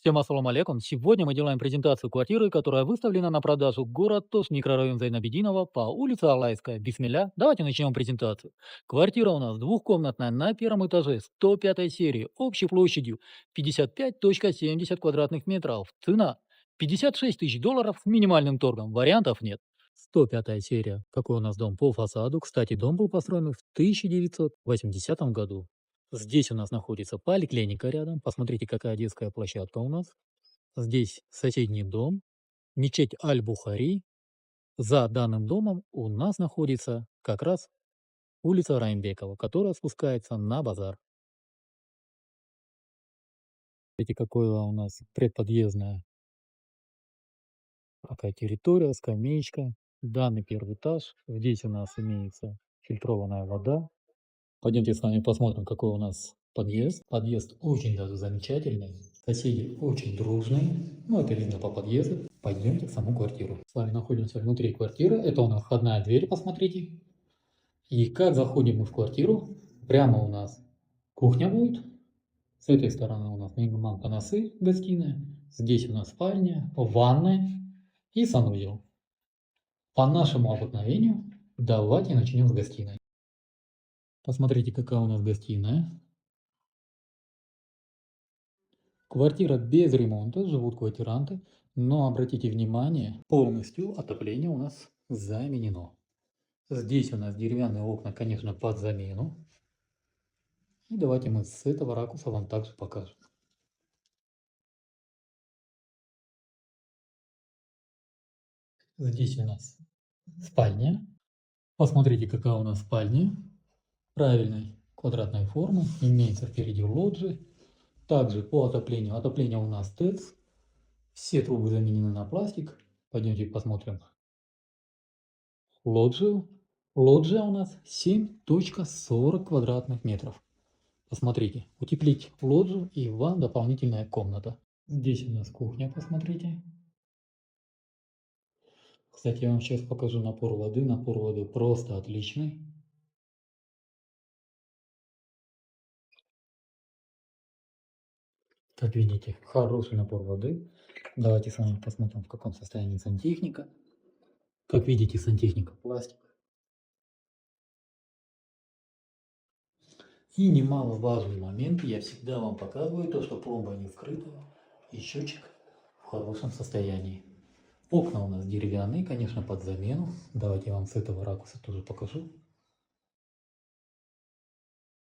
Всем ассаламу алейкум. Сегодня мы делаем презентацию квартиры, которая выставлена на продажу город Тош, микрорайон Зайнабединова по улице Алайская. Бисмилля. Давайте начнем презентацию. Квартира у нас двухкомнатная на первом этаже 105 серии, общей площадью 55,70 квадратных метров. Цена 56 тысяч долларов с минимальным торгом. Вариантов нет. 105 серия. Какой у нас дом по фасаду? Кстати, дом был построен в 1980 году. Здесь у нас находится поликлиника рядом. Посмотрите, какая детская площадка у нас. Здесь соседний дом, мечеть Аль-Бухари. За данным домом у нас находится как раз улица Раймбекова, которая спускается на базар. Видите, какое у нас предподъездная такая территория, скамеечка. Данный первый этаж. Здесь у нас имеется фильтрованная вода. Пойдемте с вами посмотрим, какой у нас подъезд. Подъезд очень даже замечательный. Соседи очень дружные. Ну, это видно по подъезду. Пойдемте в саму квартиру. С вами находимся внутри квартиры. Это у нас входная дверь, посмотрите. И как заходим мы в квартиру, прямо у нас кухня будет. С этой стороны у нас мега-манка-носы, гостиная. Здесь у нас спальня, ванная и санузел. По нашему обыкновению давайте начнем с гостиной. Посмотрите, какая у нас гостиная. Квартира без ремонта, живут квартиранты, но обратите внимание, полностью отопление у нас заменено. Здесь у нас деревянные окна, конечно, под замену. И давайте мы с этого ракурса вам также покажем. Здесь у нас спальня. Посмотрите, какая у нас спальня. Правильной квадратной формы. Имеется впереди лоджия. Также по отоплению. Отопление у нас ТЭЦ. Все трубы заменены на пластик. Пойдемте посмотрим лоджию. Лоджия у нас 7,40 квадратных метров. Посмотрите, утеплить лоджию и вам дополнительная комната. Здесь у нас кухня, посмотрите. Кстати, я вам сейчас покажу напор воды. Напор воды просто отличный. Как видите, хороший напор воды. Давайте с вами посмотрим, в каком состоянии сантехника. Как видите, сантехника пластик. И немаловажный момент, я всегда вам показываю то, что пломба не вскрыта и счетчик в хорошем состоянии. Окна у нас деревянные, конечно, под замену. Давайте я вам с этого ракурса тоже покажу.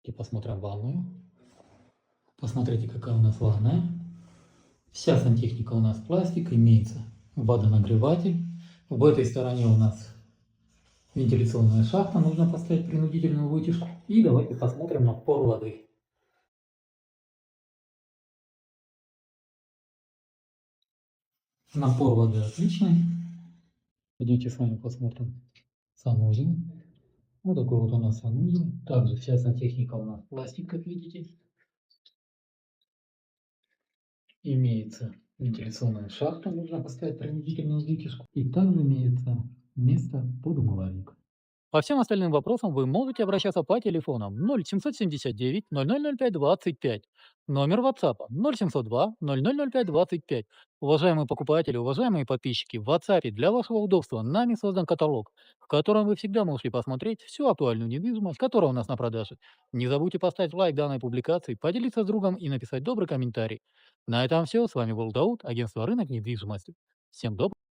И посмотрим ванную. Посмотрите, какая у нас ванная. Вся сантехника у нас пластик, имеется водонагреватель. В этой стороне у нас вентиляционная шахта, нужно поставить принудительную вытяжку. И давайте посмотрим напор воды. Напор воды отличный. Пойдемте с вами посмотрим санузел. Вот такой вот у нас санузел. Также вся сантехника у нас пластик, как видите. Имеется вентиляционная шахта, нужно поставить принудительную вытяжку. И также имеется место под умывальник. По всем остальным вопросам вы можете обращаться по телефонам 0779 0005 25, номер WhatsApp 0702 0005 25. Уважаемые покупатели, уважаемые подписчики, в WhatsApp для вашего удобства нами создан каталог, в котором вы всегда можете посмотреть всю актуальную недвижимость, которая у нас на продаже. Не забудьте поставить лайк данной публикации, поделиться с другом и написать добрый комментарий. На этом все. С вами был Дауд, агентство «Рынок недвижимости». Всем доброго.